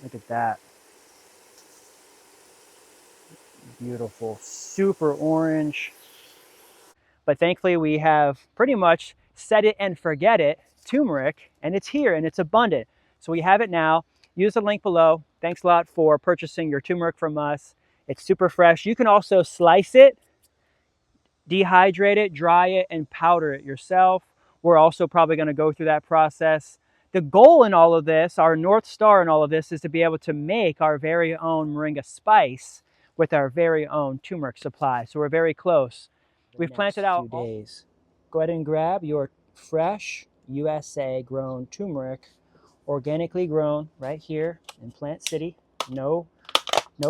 Look at that. Beautiful, super orange. But thankfully we have pretty much set it and forget it turmeric, and it's here and it's abundant. So we have it now. Use the link below. Thanks a lot for purchasing your turmeric from us. It's super fresh. You can also slice it, dehydrate it, dry it, and powder it yourself. We're also probably going to go through that process. The goal in all of this, our North Star in all of this, is to be able to make our very own Moringa spice with our very own turmeric supply. So we're very close. We've planted out 2 days. Go ahead and grab your fresh USA grown turmeric, organically grown right here in Plant City. No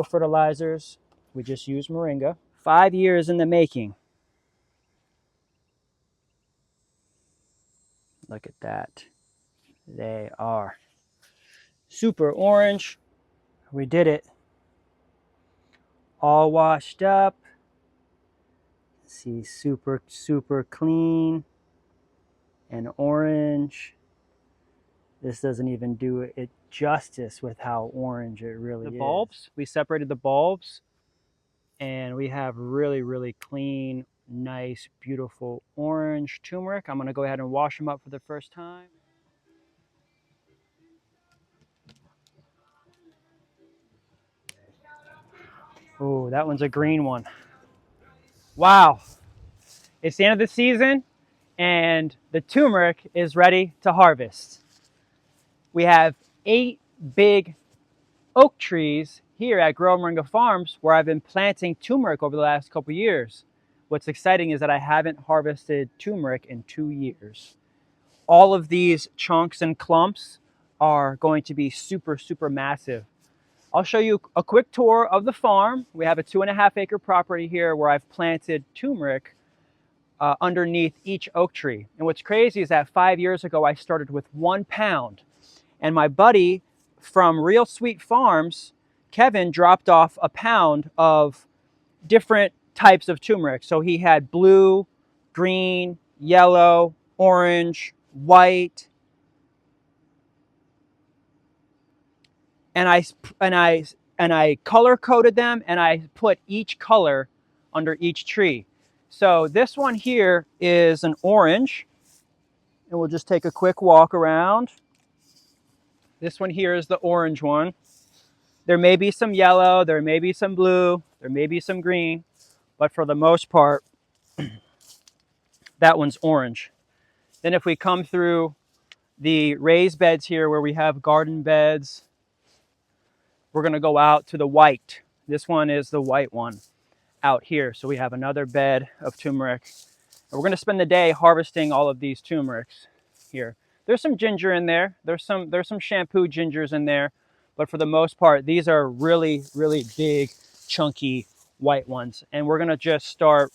fertilizers. We just use Moringa. 5 years in the making. Look at that. They are super orange. We did it. All washed up. See, super clean and orange. This doesn't even do it justice with how orange it really is. The bulbs, we separated the bulbs, and we have really clean, nice, beautiful orange turmeric. I'm going to go ahead and wash them up for the first time. Oh, that one's a green one. Wow. It's the end of the season, and the turmeric is ready to harvest. We have 8 big oak trees here at Grow Moringa Farms where I've been planting turmeric over the last couple years. What's exciting is that I haven't harvested turmeric in 2 years. All of these chunks and clumps are going to be super massive. I'll show you a quick tour of the farm. We have a 2.5 acre property here where I've planted turmeric underneath each oak tree. And what's crazy is that 5 years ago I started with 1 pound, and my buddy from Real Sweet Farms, Kevin, dropped off a pound of different types of turmeric. So he had blue, green, yellow, orange, white, and I color coded them, and I put each color under each tree. So this one here is an orange, and we'll just take a quick walk around. This one here is the orange one. There may be some yellow, there may be some blue, there may be some green, but for the most part, that one's orange. Then if we come through the raised beds here where we have garden beds, we're going to go out to the white. This one is the white one out here. So we have another bed of turmeric. And we're going to spend the day harvesting all of these turmerics here. There's some ginger in there. There's some shampoo gingers in there. But for the most part, these are really big, chunky white ones. And we're going to just start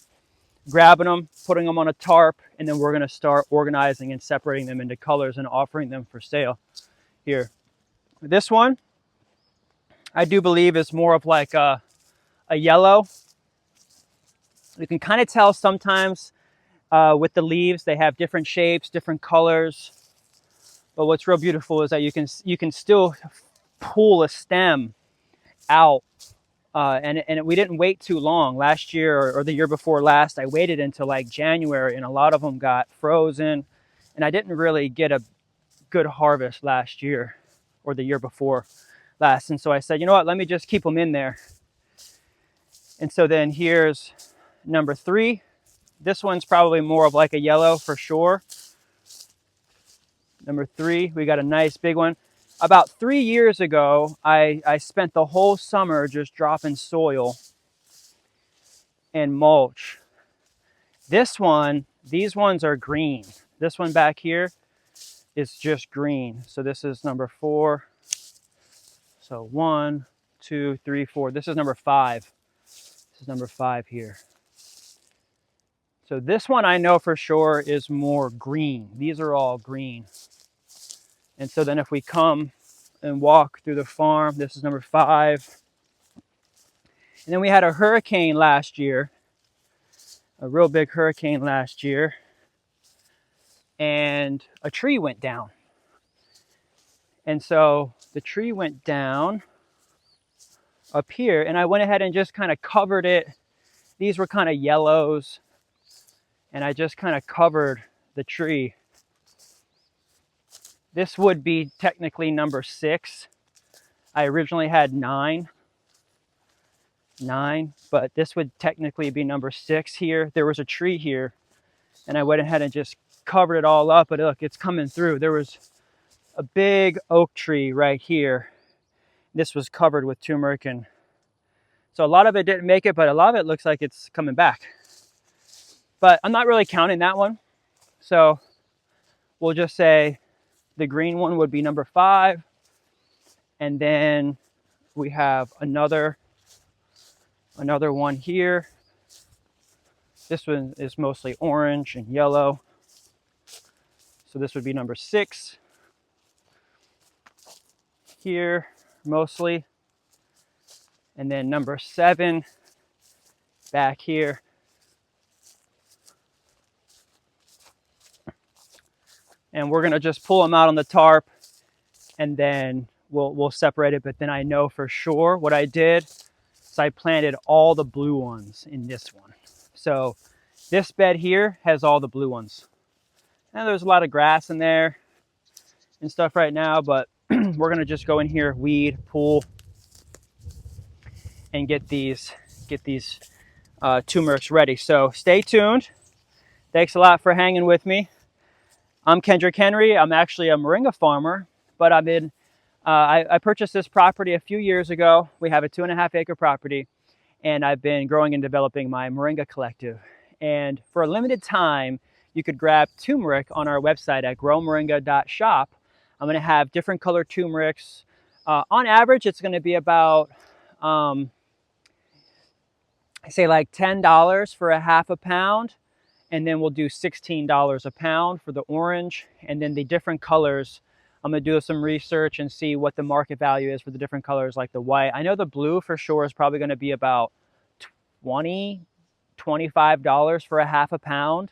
grabbing them, putting them on a tarp, and then we're going to start organizing and separating them into colors and offering them for sale here. This one, I do believe, is more of like a yellow. You can kind of tell sometimes with the leaves, they have different shapes, different colors. But what's real beautiful is that you can still pull a stem out. And we didn't wait too long. Last year or the year before last, I waited until like January, and a lot of them got frozen. And I didn't really get a good harvest last year or the year before last. And so I said, you know what, let me just keep them in there. And so then here's number 3. This one's probably more of like a yellow for sure. Number 3, we got a nice big one. About 3 years ago, I spent the whole summer just dropping soil and mulch. These ones are green. This one back here is just green. So this is number 4. So 1, 2, 3, 4. This is number 5. This is number 5 here. So this one I know for sure is more green. These are all green. And so then if we come and walk through the farm, this is number 5. And then we had a hurricane last year, a real big hurricane last year, and a tree went down. And so the tree went down up here, and I went ahead and just kind of covered it. These were kind of yellows, and I just kind of covered the tree. This would be technically number 6. I originally had 9, but this would technically be number 6 here. There was a tree here, and I went ahead and just covered it all up, but look, it's coming through. There was a big oak tree right here. This was covered with turmeric, and so a lot of it didn't make it, but a lot of it looks like it's coming back. But I'm not really counting that one. So we'll just say the green one would be number 5. And then we have another one here. This one is mostly orange and yellow. So this would be number 6 here, mostly. And then number 7 back here. And we're gonna just pull them out on the tarp, and then we'll separate it. But then I know for sure what I did is I planted all the blue ones in this one. So this bed here has all the blue ones. And there's a lot of grass in there and stuff right now, but we're gonna just go in here, weed, pull, and get these turmerics ready. So stay tuned. Thanks a lot for hanging with me. I'm Kendrick Henry. I'm actually a Moringa farmer, but I purchased this property a few years ago. We have a 2.5 acre property, and I've been growing and developing my Moringa collective. And for a limited time, you could grab turmeric on our website at growmoringa.shop. I'm going to have different color turmerics. On average, it's going to be about, say like $10 for a half a pound. And then we'll do $16 a pound for the orange. And then the different colors, I'm gonna do some research and see what the market value is for the different colors, like the white. I know the blue for sure is probably gonna be about $20, $25 for a half a pound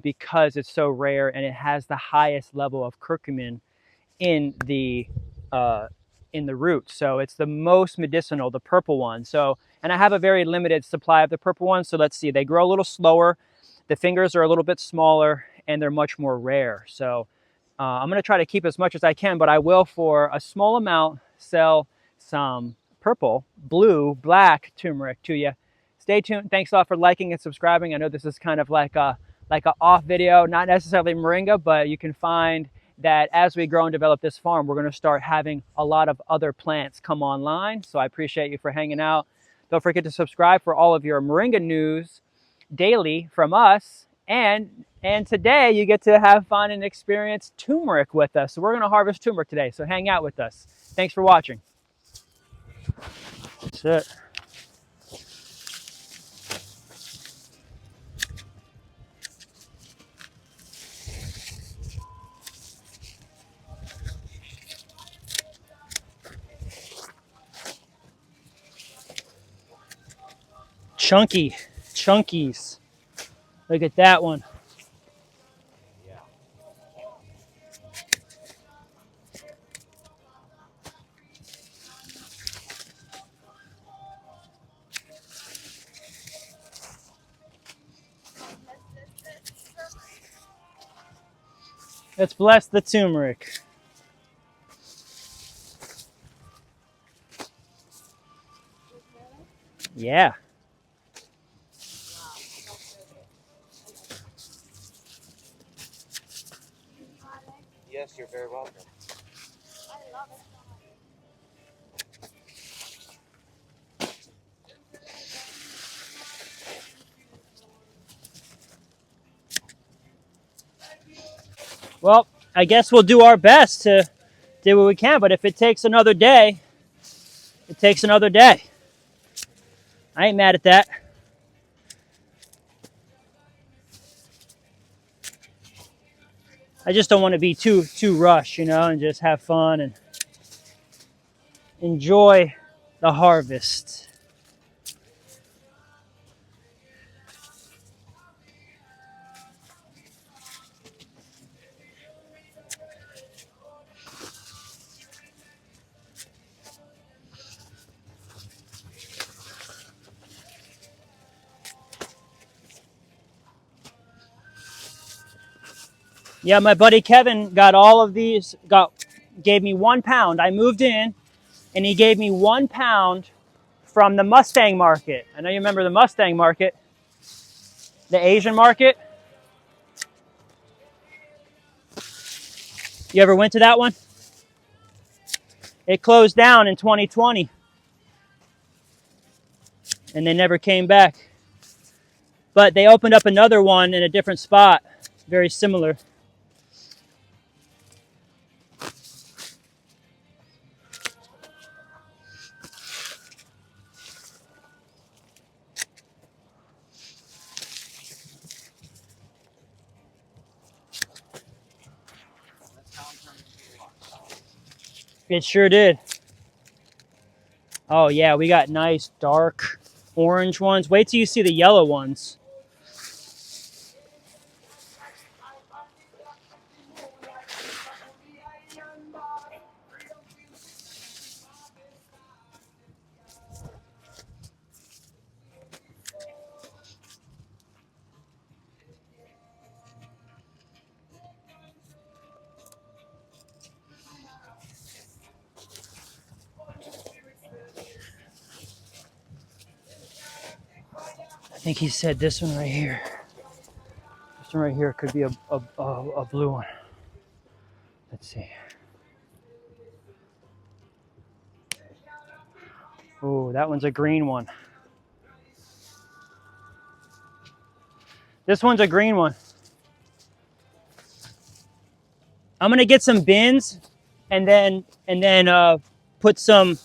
because it's so rare and it has the highest level of curcumin in the root. So it's the most medicinal, the purple one. So, and I have a very limited supply of the purple one. So let's see, they grow a little slower. The fingers are a little bit smaller and they're much more rare. So I'm going to try to keep as much as I can, but I will, for a small amount, sell some purple, blue, black turmeric to you. Stay tuned. Thanks a lot for liking and subscribing. I know this is kind of like a off video, not necessarily Moringa, but you can find that as we grow and develop this farm, we're going to start having a lot of other plants come online. So I appreciate you for hanging out. Don't forget to subscribe for all of your Moringa news daily from us. And today you get to have fun and experience turmeric with us. So we're going to harvest turmeric today. So hang out with us. Thanks for watching. That's it. Chunkies. Look at that one. Let's bless the turmeric. Yeah. Yes, you're very welcome. Well, I guess we'll do our best to do what we can, but if it takes another day, it takes another day. I ain't mad at that. I just don't want to be too rushed, you know, and just have fun and enjoy the harvest. Yeah, my buddy Kevin got all of these, gave me 1 pound. I moved in and he gave me 1 pound from the Mustang market. I know you remember the Mustang market, the Asian market. You ever went to that one? It closed down in 2020 and they never came back. But they opened up another one in a different spot, very similar. It sure did. Oh yeah, we got nice dark orange ones. Wait till you see the yellow ones. I think he said this one right here. This one right here could be a blue one. Let's see. Oh, that one's a green one. This one's a green one. I'm gonna get some bins and then put some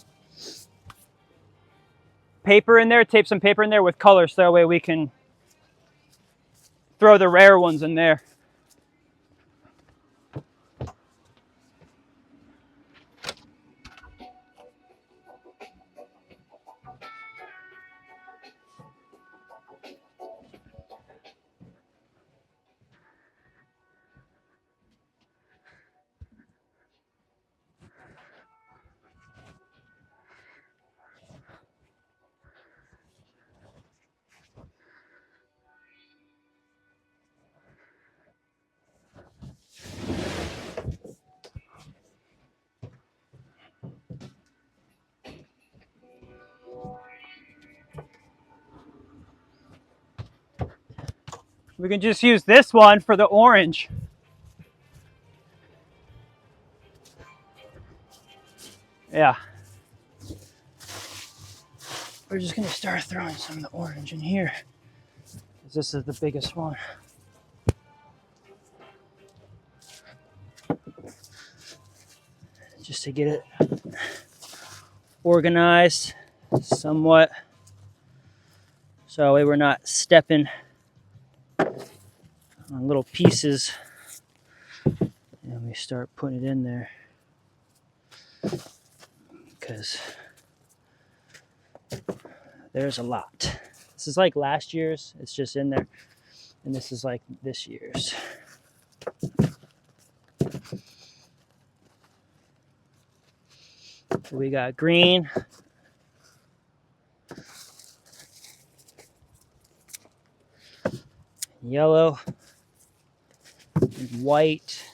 paper in there, tape some paper in there with colors so that way we can throw the rare ones in there. We can just use this one for the orange. Yeah. We're just gonna start throwing some of the orange in here, because this is the biggest one. Just to get it organized somewhat, so we're not stepping on little pieces. And we start putting it in there, because there's a lot. This is like last year's, it's just in there. And this is like this year's. So we got green, yellow, and white.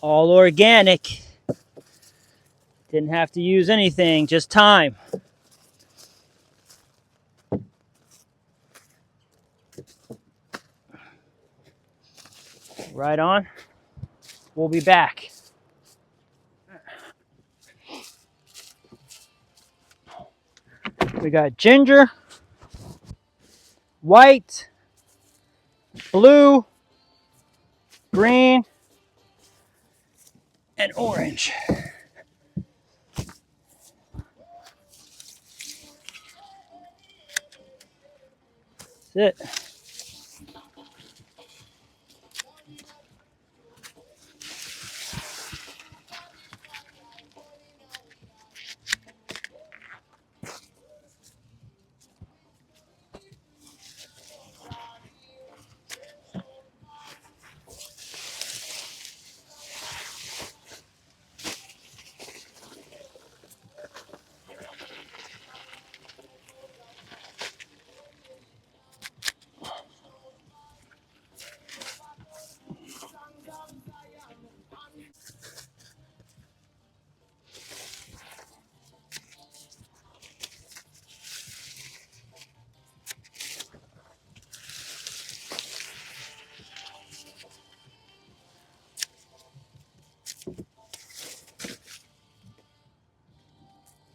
All organic. Didn't have to use anything, just time. Right on. We'll be back. We got ginger, white, blue, green and orange. That's it.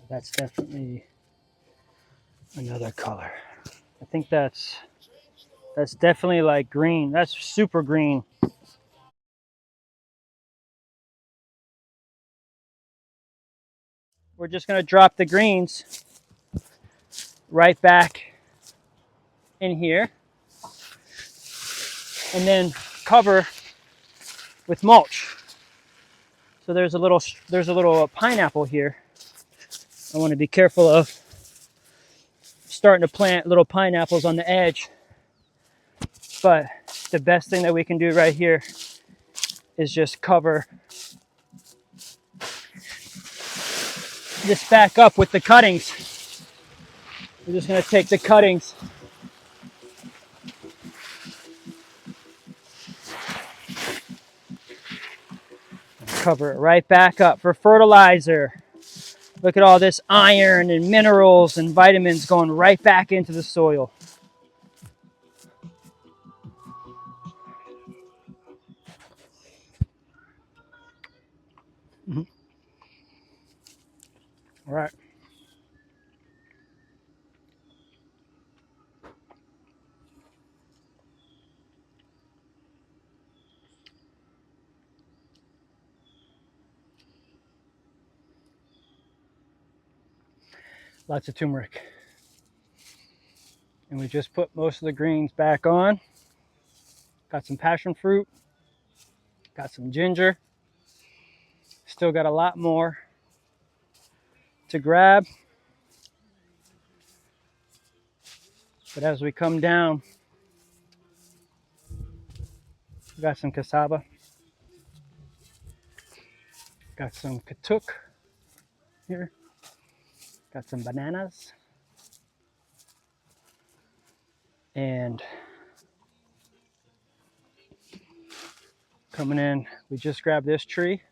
That's definitely another color. I think that's definitely like green. That's super green. We're just gonna drop the greens right back in here and then cover with mulch. So there's a little pineapple here. I want to be careful of starting to plant little pineapples on the edge. But the best thing that we can do right here is just cover this back up with the cuttings. We're just going to take the cuttings and cover it right back up for fertilizer. Look at all this iron and minerals and vitamins going right back into the soil. All right. Lots of turmeric. And we just put most of the greens back on. Got some passion fruit. Got some ginger. Still got a lot more to grab. But as we come down, we got some cassava. Got some katuk here. Got some bananas. And coming in, we just grabbed this tree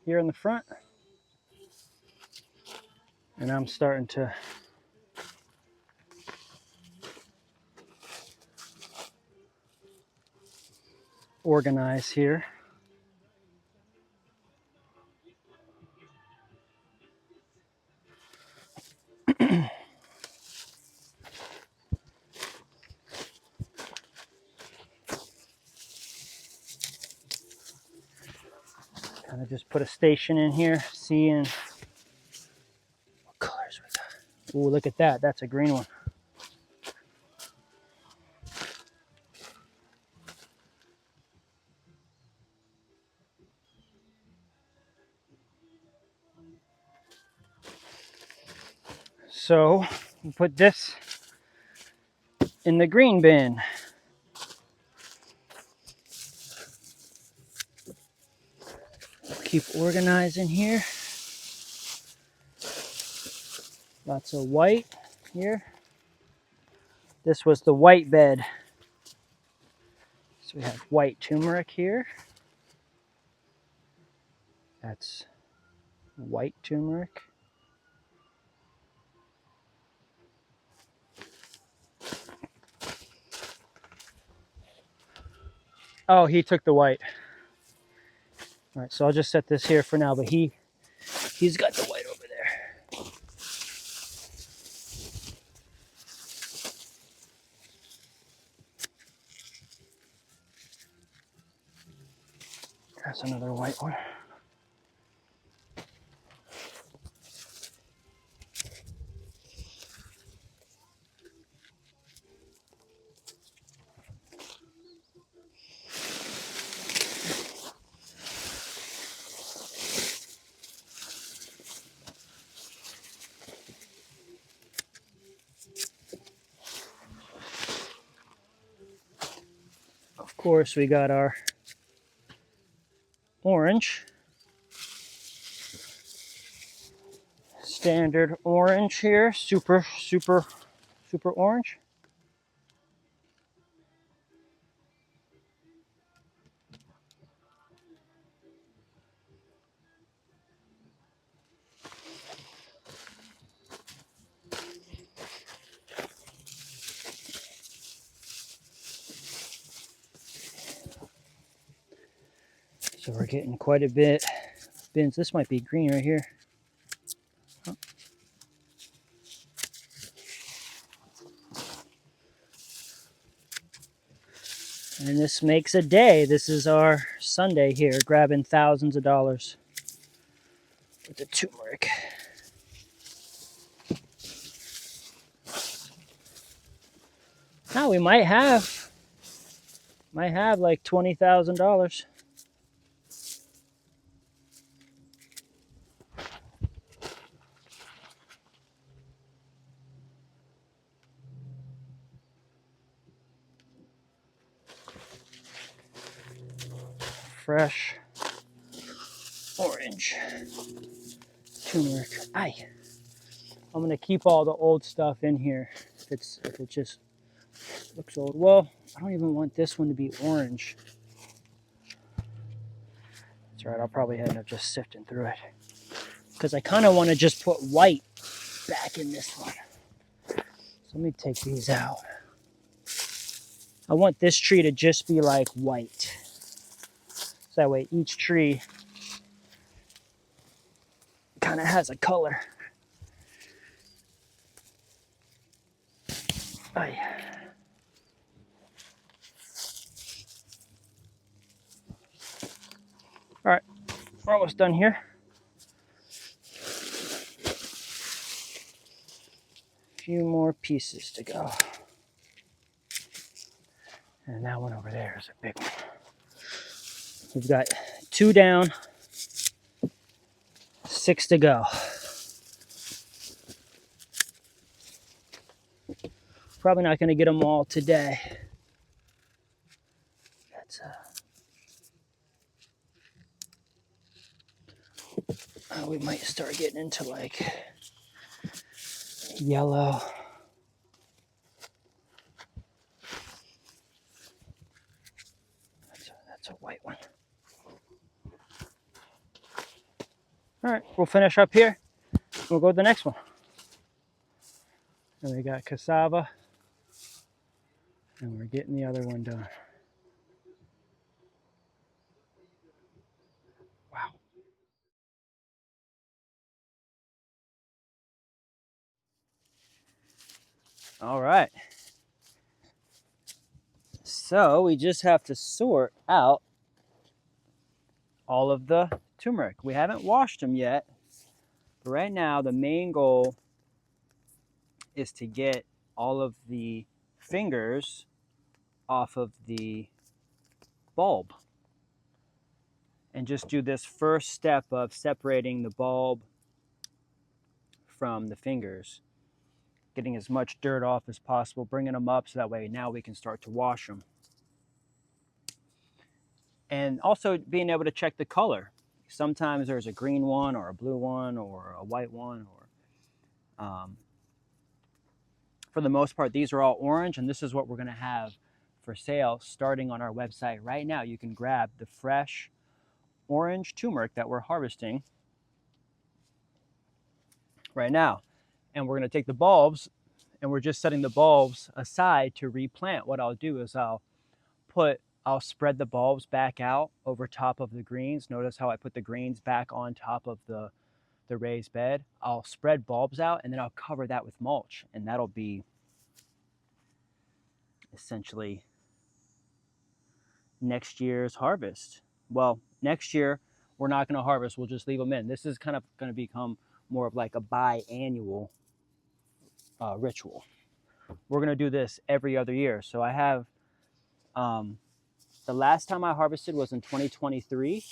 here in the front. And I'm starting to organize here. Kind of just put a station in here, seeing what colors we got. Ooh, look at that. That's a green one. So we'll put this in the green bin. Keep organizing here. Lots of white here. This was the white bed. So we have white turmeric here. That's white turmeric. Oh, he took the white. All right, so I'll just set this here for now, but he's got the white over there. another white one. Of course, we got our orange. Standard orange here, super orange. So we're getting quite a bit. Bins, this might be green right here. And this makes a day. This is our Sunday here, grabbing thousands of dollars with the turmeric. Now we might have like $20,000. Fresh orange turmeric. I'm gonna keep all the old stuff in here if it just looks old. Well, I don't even want this one to be orange. That's right, I'll probably end up just sifting through it because I kind of want to just put white back in this one. So let me take these out. I want this tree to just be like white. So that way each tree kind of has a color. Aye. All right, we're almost done here. A few more pieces to go. And that one over there is a big one. We've got 2 down, 6 to go. Probably not going to get them all today. That's we might start getting into like yellow. That's a white one. All right, we'll finish up here. We'll go to the next one. And we got cassava. And we're getting the other one done. Wow. All right. So we just have to sort out all of the turmeric. We haven't washed them yet. But right now, the main goal is to get all of the fingers off of the bulb. And just do this first step of separating the bulb from the fingers. Getting as much dirt off as possible, bringing them up so that way now we can start to wash them. And also being able to check the color. Sometimes there's a green one or a blue one or a white one. Or for the most part, these are all orange, and this is what we're going to have for sale starting on our website right now. You can grab the fresh orange turmeric that we're harvesting right now. And we're going to take the bulbs, and we're just setting the bulbs aside to replant. What I'll do is I'll spread the bulbs back out over top of the greens. Notice how I put the greens back on top of the raised bed. I'll spread bulbs out, and then I'll cover that with mulch, and that'll be essentially next year's harvest. Well, next year, we're not going to harvest. We'll just leave them in. This is kind of going to become more of like a biannual ritual. We're going to do this every other year. So I have, the last time I harvested was in 2023.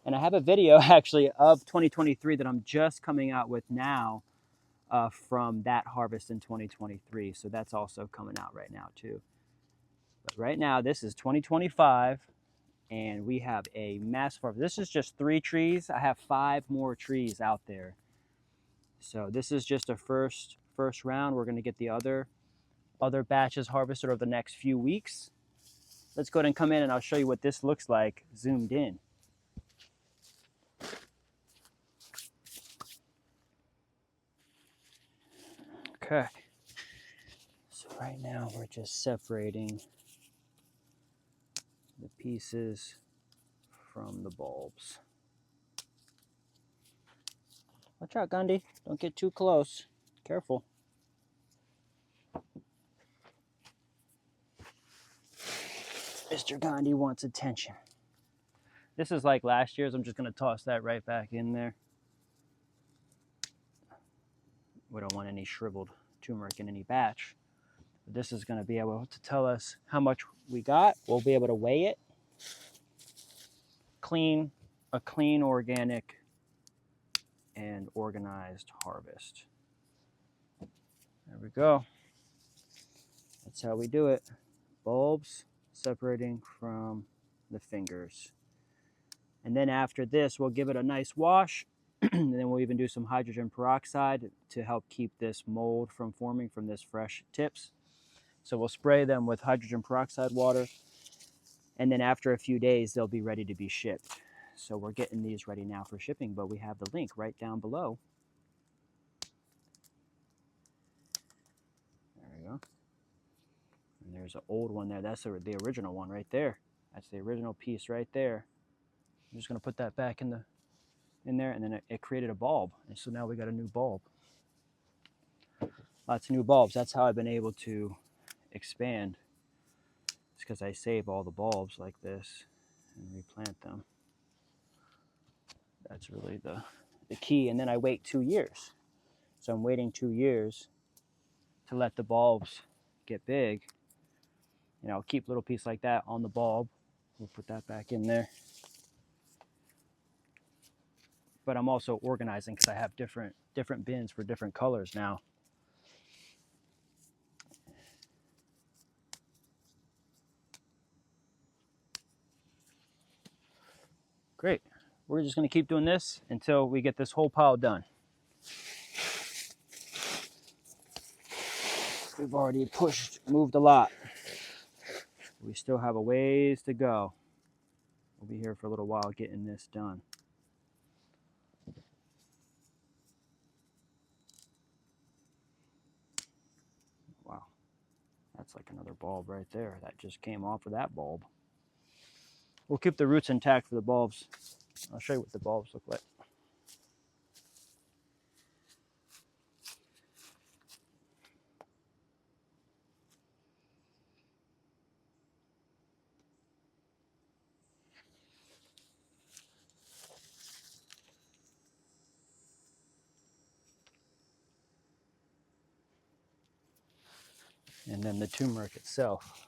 And I have a video actually of 2023 that I'm just coming out with now from that harvest in 2023. So that's also coming out right now too. But right now, this is 2025, and we have a massive harvest. This is just 3 trees. I have 5 more trees out there. So this is just a first round. We're going to get the other batches harvested over the next few weeks. Let's go ahead and come in, and I'll show you what this looks like zoomed in. Okay. So right now we're just separating the pieces from the bulbs. Watch out, Gandhi. Don't get too close. Careful. Mr. Gandhi wants attention. This is like last year's. I'm just going to toss that right back in there. We don't want any shriveled turmeric in any batch. But this is going to be able to tell us how much we got. We'll be able to weigh it. A clean, organic, and organized harvest. There we go. That's how we do it. Bulbs separating from the fingers. And then after this, we'll give it a nice wash. And then we'll even do some hydrogen peroxide to help keep this mold from forming from this fresh tips. So we'll spray them with hydrogen peroxide water. And then after a few days, they'll be ready to be shipped. So we're getting these ready now for shipping, but we have the link right down below. There we go. And there's an old one there. That's the original one right there. That's the original piece right there. I'm just going to put that back in there, and then it created a bulb. And so now we got a new bulb. Lots of new bulbs. That's how I've been able to expand. It's because I save all the bulbs like this and replant them. That's really the key. And then I wait 2 years. So I'm waiting 2 years to let the bulbs get big. You know, keep a little piece like that on the bulb. We'll put that back in there. But I'm also organizing because I have different bins for different colors now. Great. We're just going to keep doing this until we get this whole pile done. We've already moved a lot. We still have a ways to go. We'll be here for a little while getting this done. Wow. That's like another bulb right there. That just came off of that bulb. We'll keep the roots intact for the bulbs. I'll show you what the bulbs look like. And then the turmeric itself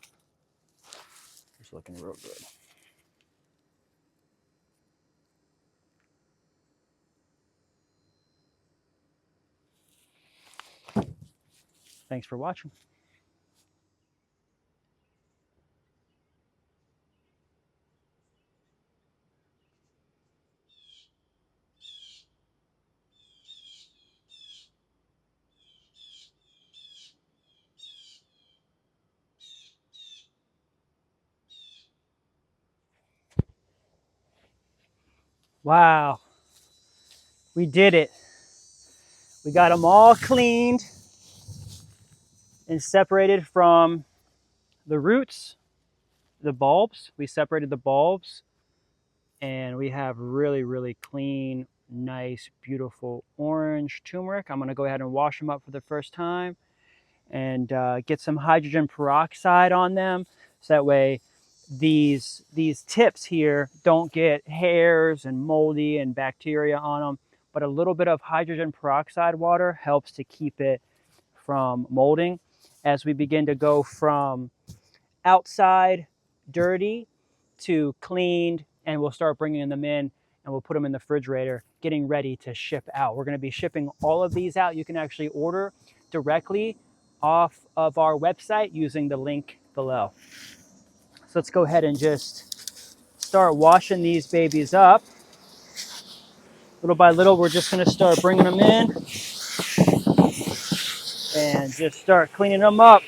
is looking real good. Thanks for watching. Wow, we did it. We got them all cleaned and separated from the roots, the bulbs. We separated the bulbs, and we have really, really clean, nice, beautiful orange turmeric. I'm gonna go ahead and wash them up for the first time and get some hydrogen peroxide on them. So that way these tips here don't get hairs and moldy and bacteria on them, but a little bit of hydrogen peroxide water helps to keep it from molding. As we begin to go from outside dirty to cleaned, and we'll start bringing them in and we'll put them in the refrigerator, getting ready to ship out. We're going to be shipping all of these out. You can actually order directly off of our website using the link below. So let's go ahead and just start washing these babies up. Little by little, we're just going to start bringing them in and just start cleaning them up.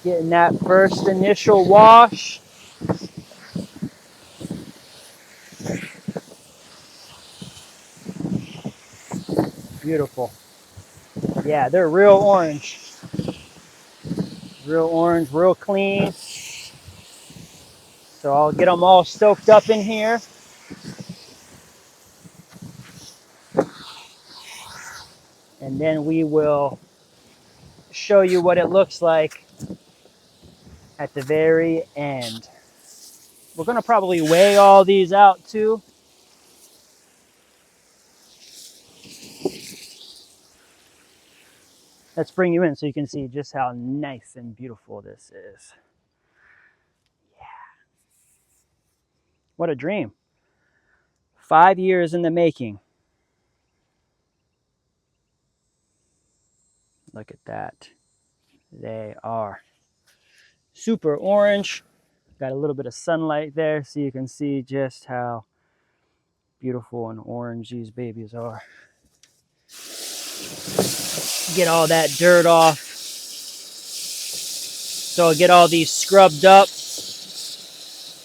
Getting that first initial wash. Beautiful. Yeah, they're real orange. Real orange, real clean. So I'll get them all soaked up in here. And then we will show you what it looks like at the very end. We're going to probably weigh all these out too. Let's bring you in so you can see just how nice and beautiful this is. Yeah. What a dream. 5 years in the making. Look at that. They are super orange. Got a little bit of sunlight there so you can see just how beautiful and orange these babies are. Get all that dirt off. So I'll get all these scrubbed up,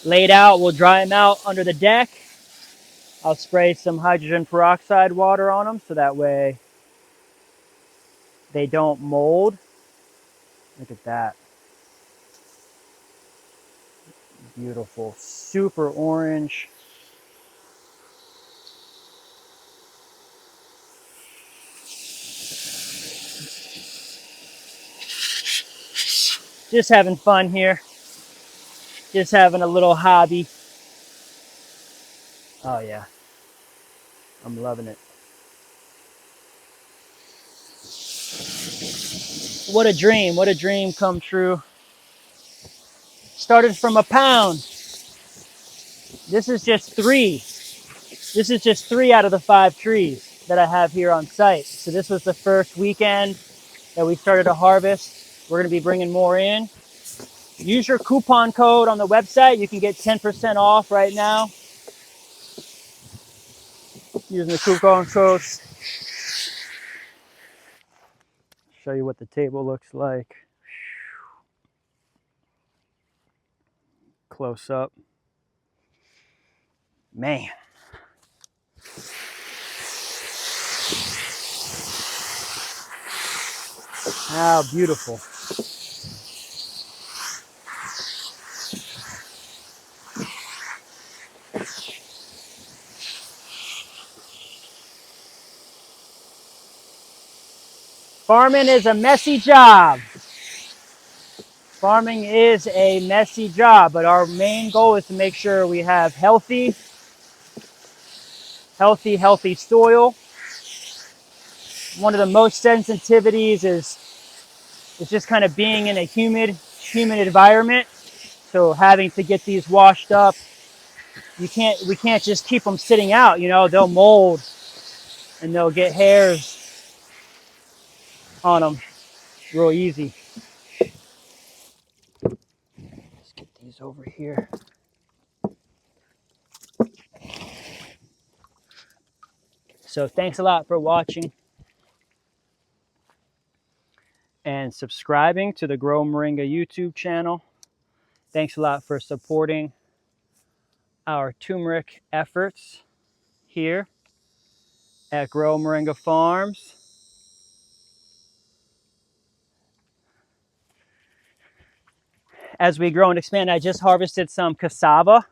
laid out. We'll dry them out under the deck. I'll spray some hydrogen peroxide water on them so that way they don't mold. Look at that. Beautiful, super orange. Just having fun here. Just having a little hobby. Oh yeah, I'm loving it. What a dream come true. Started from a pound. This is just 3. This is just 3 out of the 5 trees that I have here on site. So this was the first weekend that we started to harvest. We're gonna be bringing more in. Use your coupon code on the website. You can get 10% off right now. Using the coupon code. Show you what the table looks like. Close up. Man. How beautiful. Farming is a messy job. Farming is a messy job, but our main goal is to make sure we have healthy soil. One of the most sensitivities is just kind of being in a humid environment. So having to get these washed up, we can't just keep them sitting out, you know, they'll mold and they'll get hairs on them real easy. Let's get these over here. So thanks a lot for watching and subscribing to the Grow Moringa YouTube channel. Thanks a lot for supporting our turmeric efforts here at Grow Moringa Farms. As we grow and expand, I just harvested some cassava.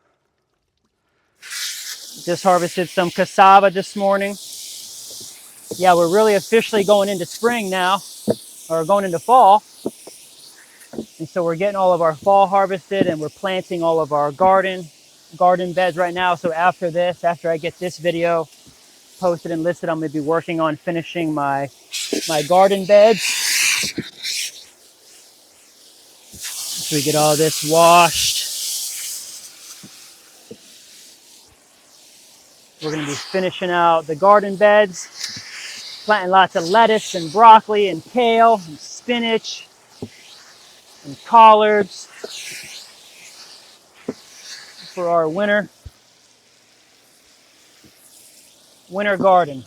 Just harvested some cassava this morning. Yeah, we're really officially going into spring now, or going into fall. And so we're getting all of our fall harvested and we're planting all of our garden beds right now. So after this, after I get this video posted and listed, I'm gonna be working on finishing my garden beds. So we get all this washed. We're gonna be finishing out the garden beds, planting lots of lettuce and broccoli and kale and spinach and collards for our winter garden.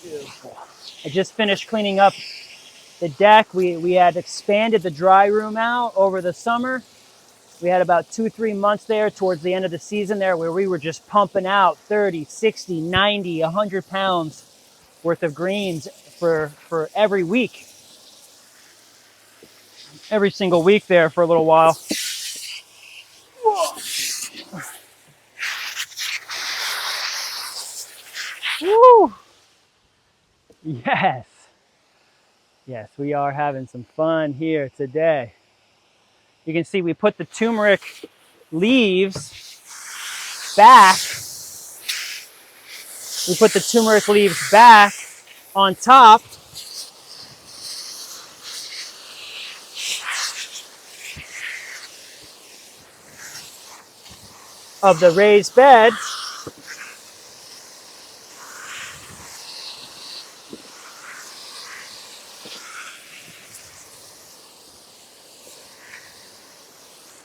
Beautiful. I just finished cleaning up the deck. We had expanded the dry room out over the summer. We had about 2-3 months there towards the end of the season there where we were just pumping out 30, 60, 90, 100 pounds worth of greens for every week. Every single week there for a little while. Woo! Yes. Yes, we are having some fun here today. You can see we put the turmeric leaves back. We put the turmeric leaves back on top of the raised bed.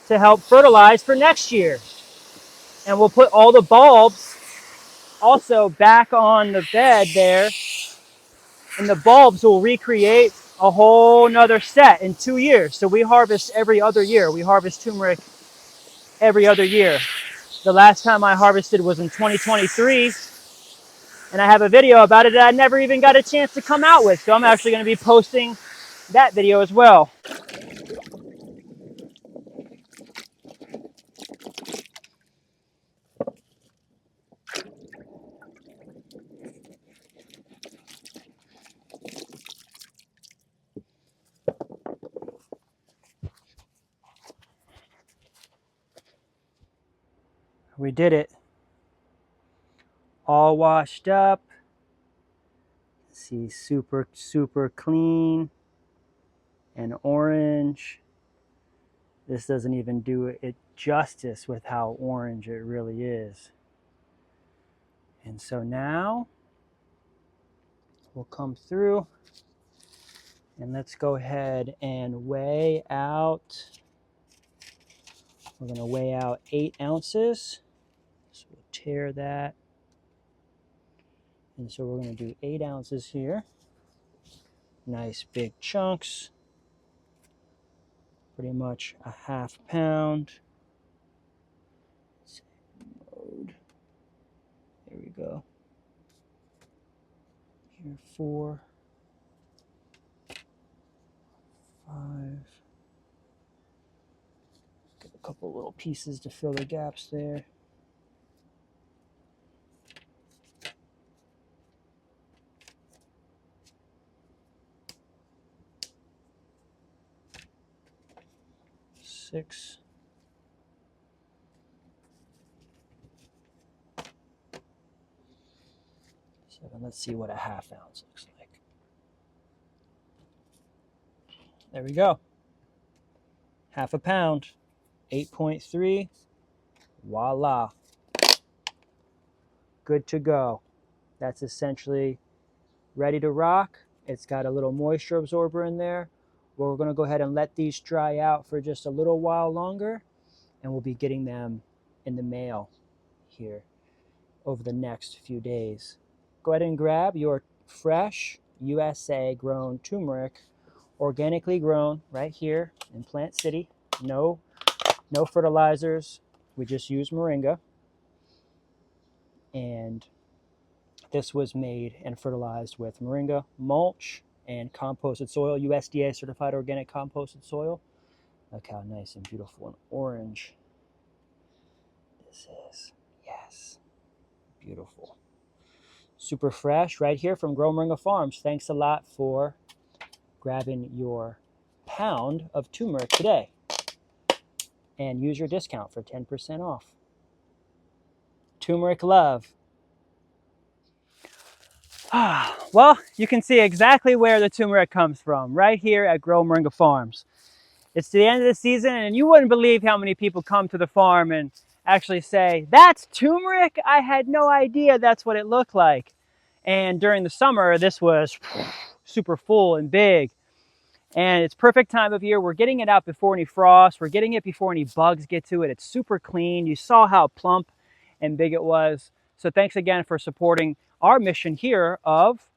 To help fertilize for next year. And we'll put all the bulbs also back on the bed there. And the bulbs will recreate a whole nother set in 2 years. So we harvest every other year. We harvest turmeric every other year. The last time I harvested was in 2023. And I have a video about it that I never even got a chance to come out with. So I'm actually going to be posting that video as well. We did it. All washed up. See, super, super clean and orange. This doesn't even do it justice with how orange it really is. And so now we'll come through and let's go ahead and weigh out. We're going to weigh out 8 ounces. So we'll tear that. And so we're going to do 8 ounces here. Nice big chunks. Pretty much a ½ pound. Load. There we go. Here, 4, 5. Get a couple little pieces to fill the gaps there. 6. 7. Let's see what a ½ ounce looks like. There we go. ½ pound. 8.3. Voila. Good to go. That's essentially ready to rock. It's got a little moisture absorber in there. We're going to go ahead and let these dry out for just a little while longer, and we'll be getting them in the mail here over the next few days. Go ahead and grab your fresh USA grown turmeric, organically grown right here in Plant City. No fertilizers. We just use Moringa. And this was made and fertilized with Moringa mulch and composted soil, USDA certified organic composted soil. Look how nice and beautiful and orange this is. Yes, beautiful. super fresh right here from Grow Moringa Farms. Thanks a lot for grabbing your pound of turmeric today. And use your discount for 10% off. Turmeric love. Well, you can see exactly where the turmeric comes from, right here at Grow Moringa Farms. It's the end of the season, and you wouldn't believe how many people come to the farm and actually say, "That's turmeric? I had no idea that's what it looked like." And during the summer, this was super full and big. And it's perfect time of year. We're getting it out before any frost. We're getting it before any bugs get to it. It's super clean. You saw how plump and big it was. So thanks again for supporting our mission here of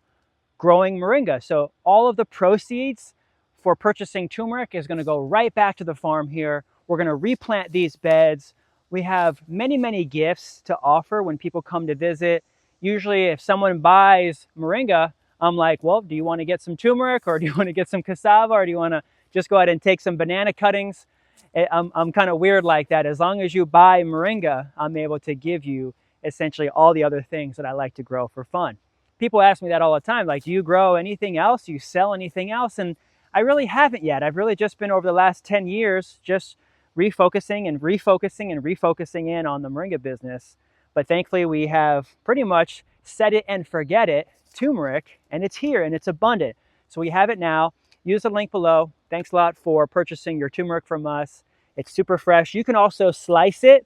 growing moringa. So all of the proceeds for purchasing turmeric is going to go right back to the farm here. We're going to replant these beds. We have many, many gifts to offer when people come to visit. Usually if someone buys moringa, I'm like, well, do you want to get some turmeric, or do you want to get some cassava, or do you want to just go ahead and take some banana cuttings? I'm kind of weird like that. As long as you buy moringa, I'm able to give you essentially all the other things that I like to grow for fun. People ask me that all the time, like, do you grow anything else? Do you sell anything else? And I really haven't yet. I've really just been over the last 10 years just refocusing and refocusing and refocusing in on the moringa business. But thankfully we have pretty much set it and forget it turmeric, and it's here and it's abundant. So we have it now. Use the link below. Thanks a lot for purchasing your turmeric from us. It's super fresh. You can also slice it,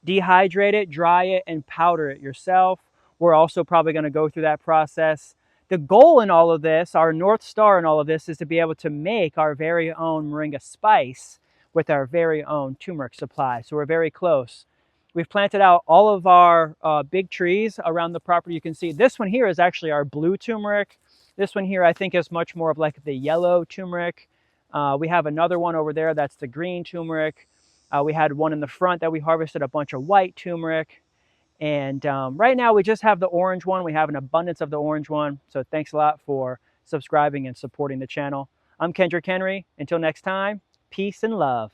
dehydrate it, dry it, and powder it yourself. We're also probably going to go through that process. The goal in all of this, our North Star in all of this, is to be able to make our very own moringa spice with our very own turmeric supply. So we're very close. We've planted out all of our big trees around the property. You can see this one here is actually our blue turmeric. This one here I think is much more of like the yellow turmeric. We have another one over there that's the green turmeric. We had one in the front that we harvested a bunch of white turmeric. And right now we just have the orange one. We have an abundance of the orange one. So thanks a lot for subscribing and supporting the channel. I'm Kendrick Henry. Until next time, peace and love.